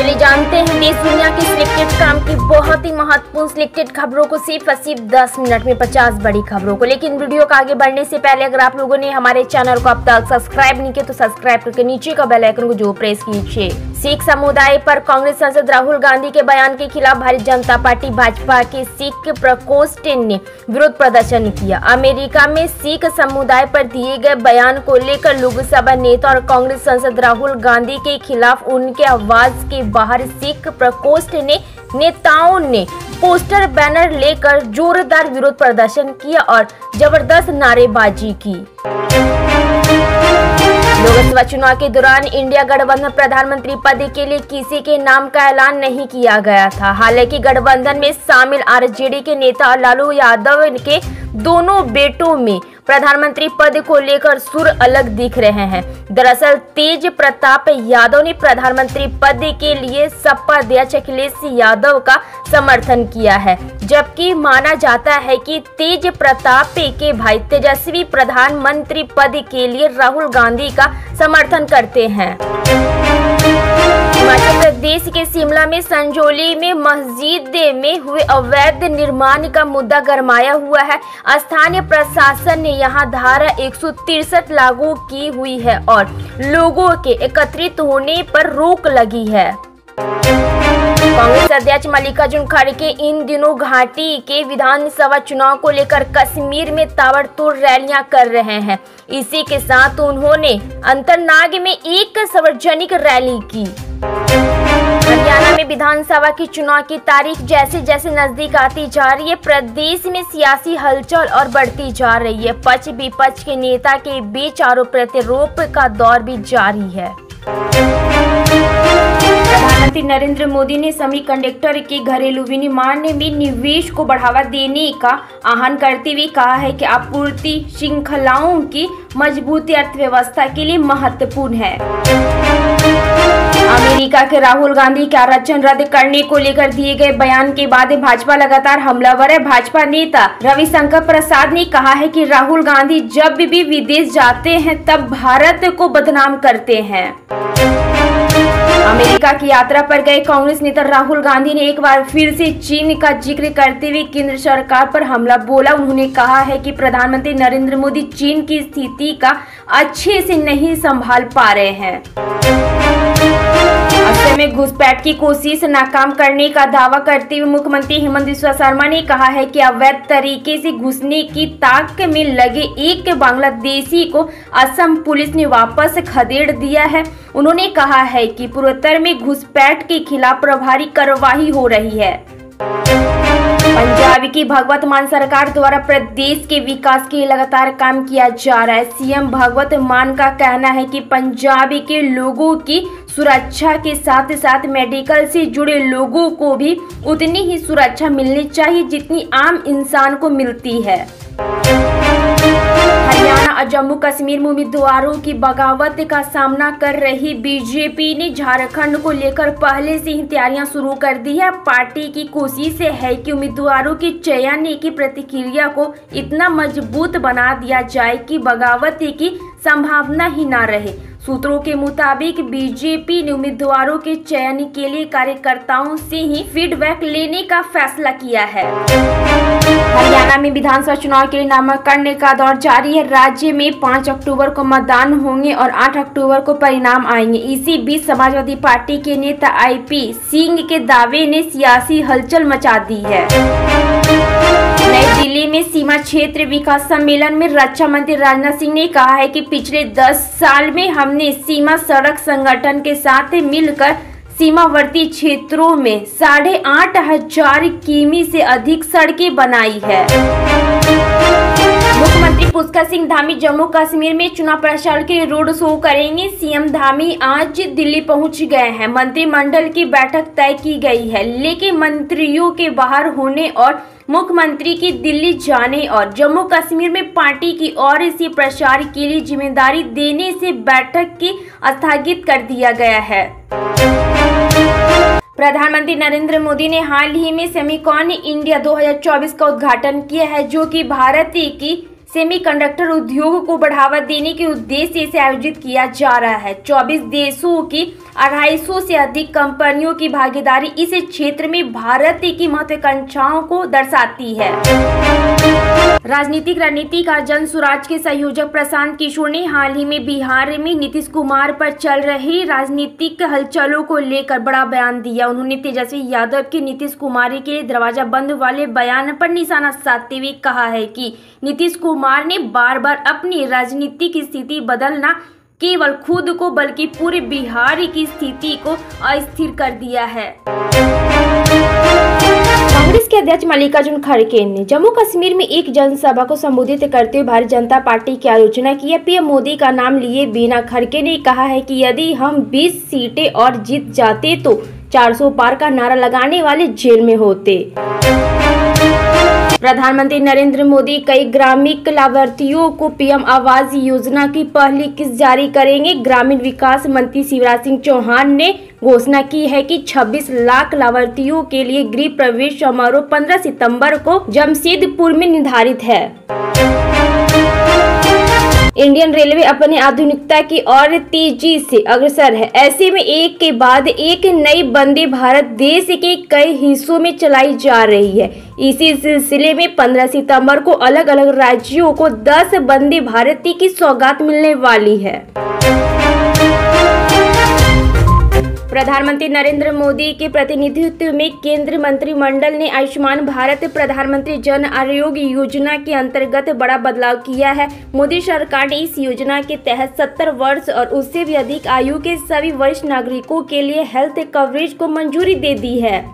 चलिए जानते हैं देश दुनिया की सिलेक्टेड काम की बहुत ही महत्वपूर्ण सिलेक्टेड खबरों को सिर्फ 10 मिनट में 50 बड़ी खबरों को। लेकिन वीडियो को आगे बढ़ने से पहले अगर आप लोगों ने हमारे चैनल को अब तक सब्सक्राइब नहीं किया तो सब्सक्राइब करके नीचे का बेल आइकन को जो प्रेस कीजिए। सिख समुदाय पर कांग्रेस सांसद राहुल गांधी के बयान के खिलाफ भारतीय जनता पार्टी भाजपा के सिख प्रकोष्ठ ने विरोध प्रदर्शन किया। अमेरिका में सिख समुदाय पर दिए गए बयान को लेकर लोकसभा नेता और कांग्रेस सांसद राहुल गांधी के खिलाफ उनके आवास के बाहर सिख प्रकोष्ठ ने नेताओं ने पोस्टर बैनर लेकर जोरदार विरोध प्रदर्शन किया और जबरदस्त नारेबाजी की। लोकसभा चुनाव के दौरान इंडिया गठबंधन प्रधानमंत्री पद के लिए किसी के नाम का ऐलान नहीं किया गया था। हालांकि गठबंधन में शामिल आरजेडी के नेता लालू यादव के दोनों बेटों में प्रधानमंत्री पद को लेकर सुर अलग दिख रहे हैं। दरअसल तेज प्रताप यादव ने प्रधानमंत्री पद के लिए सपा अध्यक्ष अखिलेश यादव का समर्थन किया है, जबकि माना जाता है कि तेज प्रताप के भाई तेजस्वी प्रधानमंत्री पद के लिए राहुल गांधी का समर्थन करते हैं। हिमाचल प्रदेश के शिमला में संजौली में मस्जिद में हुए अवैध निर्माण का मुद्दा गरमाया हुआ है। स्थानीय प्रशासन ने यहां धारा 163 लागू की हुई है और लोगों के एकत्रित होने पर रोक लगी है। कांग्रेस अध्यक्ष मल्लिकार्जुन खड़गे इन दिनों घाटी के विधानसभा चुनाव को लेकर कश्मीर में ताबड़तोड़ रैलियां कर रहे हैं। इसी के साथ उन्होंने अंतरनाग में एक सार्वजनिक रैली की। हरियाणा में विधानसभा की चुनाव की तारीख जैसे जैसे नजदीक आती जा रही है, प्रदेश में सियासी हलचल और बढ़ती जा रही है। पक्ष विपक्ष के नेता के बीच आरोप प्रत्यारोप का दौर भी जारी है। प्रधानमंत्री नरेंद्र मोदी ने सेमीकंडक्टर के घरेलू विनिर्माण में निवेश को बढ़ावा देने का आह्वान करते हुए कहा है कि आपूर्ति श्रृंखलाओं की मजबूती अर्थव्यवस्था के लिए महत्वपूर्ण है। अमेरिका के राहुल गांधी के आरक्षण रद्द करने को लेकर दिए गए बयान के बाद भाजपा लगातार हमलावर है। भाजपा नेता रविशंकर प्रसाद ने कहा है कि राहुल गांधी जब भी विदेश जाते हैं तब भारत को बदनाम करते हैं। अमेरिका की यात्रा पर गए कांग्रेस नेता राहुल गांधी ने एक बार फिर से चीन का जिक्र करते हुए केंद्र सरकार पर हमला बोला। उन्होंने कहा है कि प्रधानमंत्री नरेंद्र मोदी चीन की स्थिति का अच्छे से नहीं संभाल पा रहे हैं। असम में घुसपैठ की कोशिश नाकाम करने का दावा करते हुए मुख्यमंत्री हेमंत बिस्वा शर्मा ने कहा है कि अवैध तरीके से घुसने की ताक में लगे एक बांग्लादेशी को असम पुलिस ने वापस खदेड़ दिया है। उन्होंने कहा है कि पूर्वोत्तर में घुसपैठ के खिलाफ प्रभावी कार्रवाई हो रही है। पंजाब की भगवत मान सरकार द्वारा प्रदेश के विकास के लिए लगातार काम किया जा रहा है। सीएम भगवत मान का कहना है कि पंजाब के लोगों की सुरक्षा के साथ साथ मेडिकल से जुड़े लोगों को भी उतनी ही सुरक्षा मिलनी चाहिए जितनी आम इंसान को मिलती है। हरियाणा और जम्मू कश्मीर में उम्मीदवारों की बगावत का सामना कर रही बीजेपी ने झारखंड को लेकर पहले से ही तैयारियां शुरू कर दी है। पार्टी की कोशिश है कि उम्मीदवारों के चयन की प्रक्रिया को इतना मजबूत बना दिया जाए कि बगावत की संभावना ही न रहे। सूत्रों के मुताबिक बीजेपी ने उम्मीदवारों के चयन के लिए कार्यकर्ताओं से ही फीडबैक लेने का फैसला किया है। हरियाणा में विधानसभा चुनाव के लिए नामांकन का दौर जारी है। राज्य में 5 अक्टूबर को मतदान होंगे और 8 अक्टूबर को परिणाम आएंगे। इसी बीच समाजवादी पार्टी के नेता आईपी सिंह के दावे ने सियासी हलचल मचा दी है। नई दिल्ली में सीमा क्षेत्र विकास सम्मेलन में रक्षा मंत्री राजनाथ सिंह ने कहा है कि पिछले 10 साल में हमने सीमा सड़क संगठन के साथ मिलकर सीमावर्ती क्षेत्रों में 8,500 किमी से अधिक सड़कें बनाई है। मुख्यमंत्री पुष्कर सिंह धामी जम्मू कश्मीर में चुनाव प्रचार के लिए रोड शो करेंगे। सीएम धामी आज दिल्ली पहुंच गए हैं। मंत्रिमंडल की बैठक तय की गई है, लेकिन मंत्रियों के बाहर होने और मुख्यमंत्री की दिल्ली जाने और जम्मू कश्मीर में पार्टी की ओर से प्रचार के लिए जिम्मेदारी देने से बैठक की स्थगित कर दिया गया है। प्रधानमंत्री नरेंद्र मोदी ने हाल ही में सेमीकॉन इंडिया 2024 का उद्घाटन किया है, जो कि भारत की सेमीकंडक्टर उद्योग को बढ़ावा देने के उद्देश्य से आयोजित किया जा रहा है। 24 देशों की 250 से अधिक कंपनियों की भागीदारी इस क्षेत्र में भारत की महत्वाकांक्षाओं को दर्शाती है। राजनीतिक रणनीतिकार जन स्वराज के संयोजक प्रशांत किशोर ने हाल ही में बिहार में नीतीश कुमार पर चल रही राजनीतिक हलचलों को लेकर बड़ा बयान दिया। उन्होंने तेजस्वी यादव के नीतीश कुमार के दरवाजा बंद वाले बयान पर निशाना साधते हुए कहा है कि नीतीश कुमार ने बार बार अपनी राजनीतिक स्थिति बदलना केवल खुद को बल्कि पूरे बिहार की स्थिति को अस्थिर कर दिया है। कांग्रेस के अध्यक्ष मल्लिकार्जुन खड़गे ने जम्मू कश्मीर में एक जनसभा को संबोधित करते हुए भारतीय जनता पार्टी की आलोचना की है। पीएम मोदी का नाम लिए बिना खड़गे ने कहा है कि यदि हम 20 सीटें और जीत जाते तो 400 पार का नारा लगाने वाले जेल में होते। प्रधानमंत्री नरेंद्र मोदी कई ग्रामीण लाभार्थियों को पीएम आवास योजना की पहली किस्त जारी करेंगे। ग्रामीण विकास मंत्री शिवराज सिंह चौहान ने घोषणा की है कि 26 लाख लाभार्थियों के लिए गृह प्रवेश समारोह 15 सितंबर को जमशेदपुर में निर्धारित है। इंडियन रेलवे अपनी आधुनिकता की ओर तेजी से अग्रसर है। ऐसे में एक के बाद एक नई वंदे भारत देश के कई हिस्सों में चलाई जा रही है। इसी सिलसिले में 15 सितंबर को अलग अलग राज्यों को 10 वंदे भारत की सौगात मिलने वाली है। प्रधानमंत्री नरेंद्र मोदी के प्रतिनिधित्व में केंद्रीय मंत्रिमंडल ने आयुष्मान भारत प्रधानमंत्री जन आरोग्य योजना के अंतर्गत बड़ा बदलाव किया है। मोदी सरकार ने इस योजना के तहत 70 वर्ष और उससे भी अधिक आयु के सभी वरिष्ठ नागरिकों के लिए हेल्थ कवरेज को मंजूरी दे दी है।